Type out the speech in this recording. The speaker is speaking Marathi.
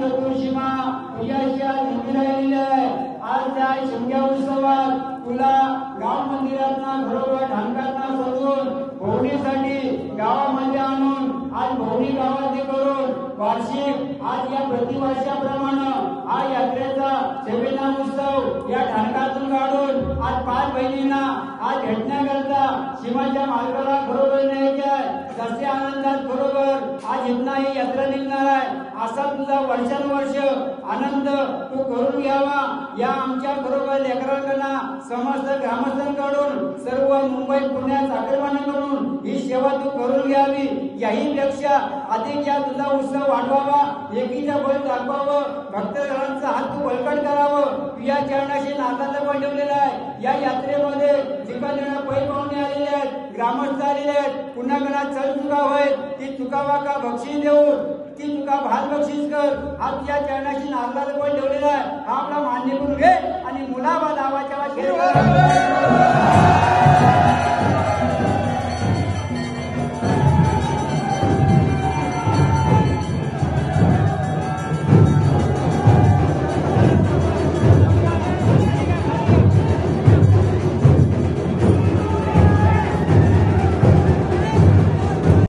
चतुर्शीमा तुझ्याशी आज उभी राहिलेली आहे। आज त्या शिमग्या उत्सवात तुला गाव मंदिरातना घरोघर ढांकातना सजवून भोवणीसाठी गावामध्ये आणून आज भोवणी गावात करून वार्षिक आज या प्रतिवर्षाप्रमाणे हा यात्रेचा सेवेना उत्सव या ढांकातून काढून आज 5 बहिणींना आज भेटण्याकरता सीमाच्या मार्गाला खरोखर न्यायच्या जसे आनंदात बरोबर आज इथना ही यात्रा निघणार आहे। असा तुझा वर्षानुवर्ष आनंद तू करून घ्यावा या आमच्या बरोबर लेकरांना समस्त ग्रामस्थांकडून सर्व मुंबई पुण्यात चाकरमान्यांकडून ही सेवा तू करून घ्यावी। याही पेक्षा अधिक या तुझा उत्सव वाढवावा, एकीचा बळ दाखवावं, भक्तजनांचा हात तू बळकट करावं। तुझ्या चरणाशी नाताचं पण ठेवलेलं आहे। या यात्रेमध्ये जिकडे पै पाहुणे आलेले आहेत, ग्रामस्थ आलेले आहेत, पुन्हा घरात चल चुका होय ती चुकावा का बक्षीस देऊ ती तुका भात बक्षीस कर हा तुझ्या चरणाशी नाताचं पण ठेवलेला आहे। हा आपला मान्य करून घे आणि मुलाबा दावाच्या